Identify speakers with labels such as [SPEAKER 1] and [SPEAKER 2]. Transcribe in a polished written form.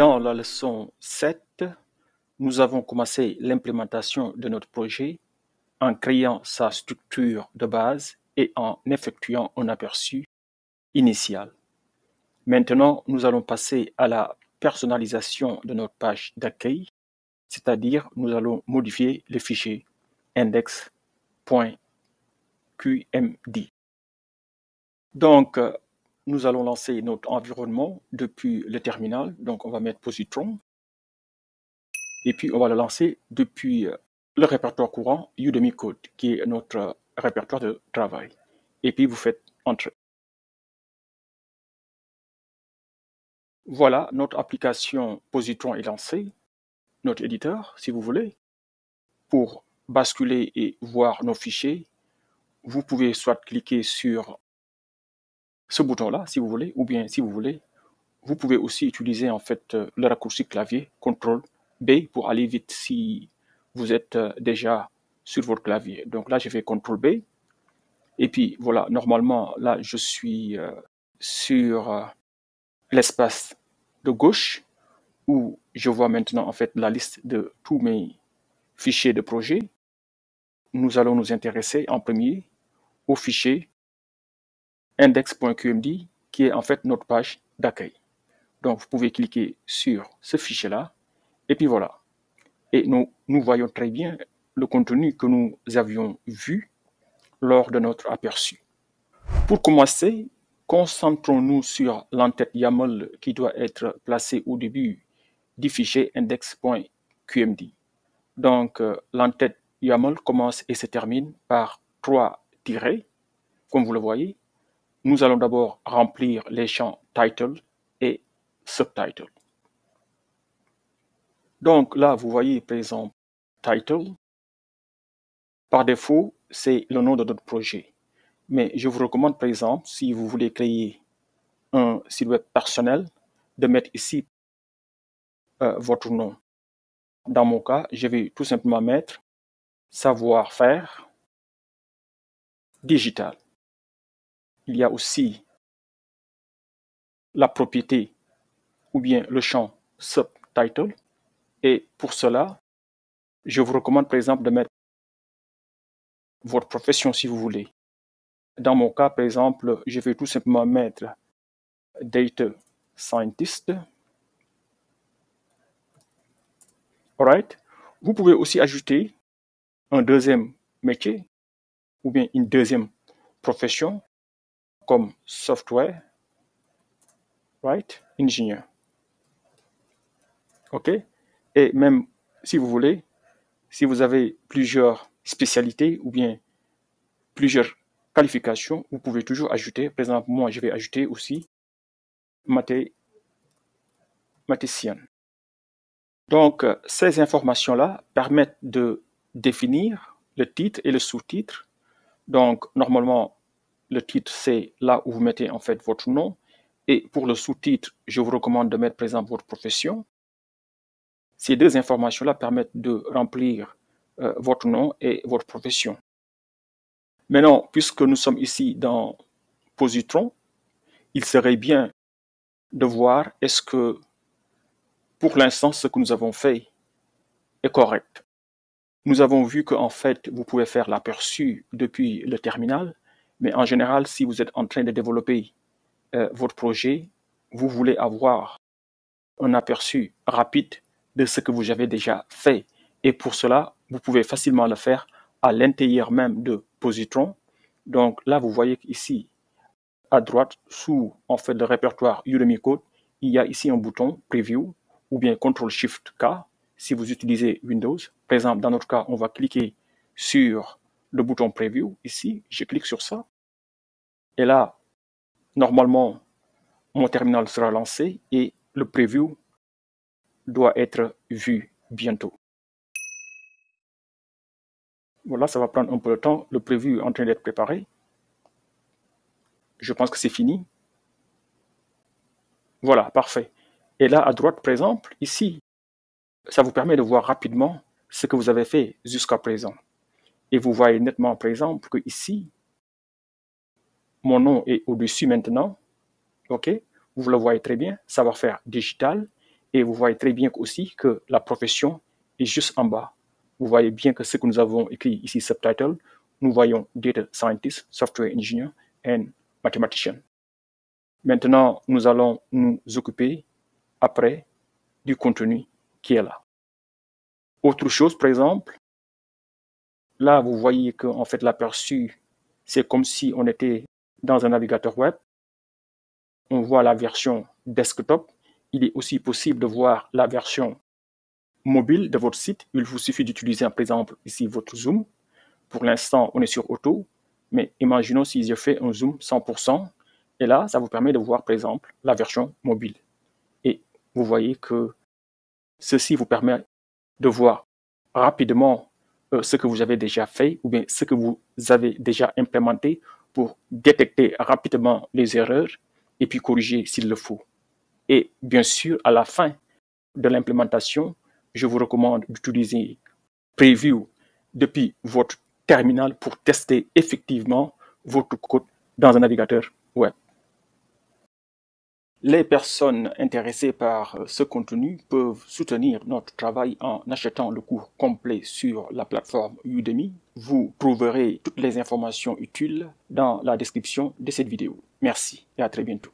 [SPEAKER 1] Dans la leçon 7, nous avons commencé l'implémentation de notre projet en créant sa structure de base et en effectuant un aperçu initial. Maintenant, nous allons passer à la personnalisation de notre page d'accueil, c'est-à-dire nous allons modifier le fichier index.qmd. Donc, nous allons lancer notre environnement depuis le terminal. Donc, on va mettre Positron. Et puis, on va le lancer depuis le répertoire courant Udemy Code, qui est notre répertoire de travail. Et puis, vous faites Entrée. Voilà, notre application Positron est lancée, notre éditeur, si vous voulez. Pour basculer et voir nos fichiers, vous pouvez soit cliquer sur ce bouton-là, si vous voulez, ou bien, si vous voulez, vous pouvez aussi utiliser en fait le raccourci clavier CTRL-B pour aller vite si vous êtes déjà sur votre clavier. Donc là, je fais CTRL-B. Et puis voilà, normalement, là, je suis sur l'espace de gauche où je vois maintenant en fait la liste de tous mes fichiers de projet. Nous allons nous intéresser en premier au fichier index.qmd qui est en fait notre page d'accueil. Donc, vous pouvez cliquer sur ce fichier-là et puis voilà. Et nous voyons très bien le contenu que nous avions vu lors de notre aperçu. Pour commencer, concentrons-nous sur l'entête YAML qui doit être placée au début du fichier index.qmd. Donc, l'entête YAML commence et se termine par 3 tirets, comme vous le voyez. Nous allons d'abord remplir les champs title et subtitle. Donc là, vous voyez par exemple title. Par défaut, c'est le nom de notre projet. Mais je vous recommande par exemple, si vous voulez créer un site web personnel, de mettre ici votre nom. Dans mon cas, je vais tout simplement mettre savoir-faire digital. Il y a aussi la propriété ou bien le champ subtitle. Et pour cela, je vous recommande par exemple de mettre votre profession si vous voulez. Dans mon cas, par exemple, je vais tout simplement mettre Data Scientist. Alright. Vous pouvez aussi ajouter un deuxième métier ou bien une deuxième profession comme software, right, ingénieur. OK? Et même si vous voulez, si vous avez plusieurs spécialités ou bien plusieurs qualifications, vous pouvez toujours ajouter. Par exemple, moi, je vais ajouter aussi mathématicienne. Donc, ces informations-là permettent de définir le titre et le sous-titre. Donc, normalement, le titre, c'est là où vous mettez en fait votre nom. Et pour le sous-titre, je vous recommande de mettre, par exemple, votre profession. Ces deux informations-là permettent de remplir votre nom et votre profession. Maintenant, puisque nous sommes ici dans Positron, il serait bien de voir est-ce que, pour l'instant, ce que nous avons fait est correct. Nous avons vu qu'en fait, vous pouvez faire l'aperçu depuis le terminal, mais en général, si vous êtes en train de développer votre projet, vous voulez avoir un aperçu rapide de ce que vous avez déjà fait. Et pour cela, vous pouvez facilement le faire à l'intérieur même de Positron. Donc là, vous voyez qu'ici, à droite, sous en fait le répertoire Udemy Code, il y a ici un bouton Preview ou bien Ctrl-Shift-K si vous utilisez Windows. Par exemple, dans notre cas, on va cliquer sur le bouton Preview ici. Je clique sur ça. Et là, normalement, mon terminal sera lancé et le preview doit être vu bientôt. Voilà, ça va prendre un peu de temps. Le preview est en train d'être préparé. Je pense que c'est fini. Voilà, parfait. Et là, à droite, par exemple, ici, ça vous permet de voir rapidement ce que vous avez fait jusqu'à présent. Et vous voyez nettement, par exemple, que ici, mon nom est au-dessus maintenant. OK? Vous le voyez très bien. Savoir-faire digital. Et vous voyez très bien aussi que la profession est juste en bas. Vous voyez bien que ce que nous avons écrit ici, subtitle, nous voyons Data Scientist, Software Engineer and Mathematician. Maintenant, nous allons nous occuper après du contenu qui est là. Autre chose, par exemple, là, vous voyez qu'en fait, l'aperçu, c'est comme si on était dans un navigateur web. On voit la version desktop. Il est aussi possible de voir la version mobile de votre site. Il vous suffit d'utiliser, par exemple, ici votre zoom. Pour l'instant, on est sur auto, mais imaginons si je fais un zoom 100%, et là, ça vous permet de voir, par exemple, la version mobile. Et vous voyez que ceci vous permet de voir rapidement ce que vous avez déjà fait ou bien ce que vous avez déjà implémenté pour détecter rapidement les erreurs et puis corriger s'il le faut. Et bien sûr, à la fin de l'implémentation, je vous recommande d'utiliser Preview depuis votre terminal pour tester effectivement votre code dans un navigateur web. Les personnes intéressées par ce contenu peuvent soutenir notre travail en achetant le cours complet sur la plateforme Udemy. Vous trouverez toutes les informations utiles dans la description de cette vidéo. Merci et à très bientôt.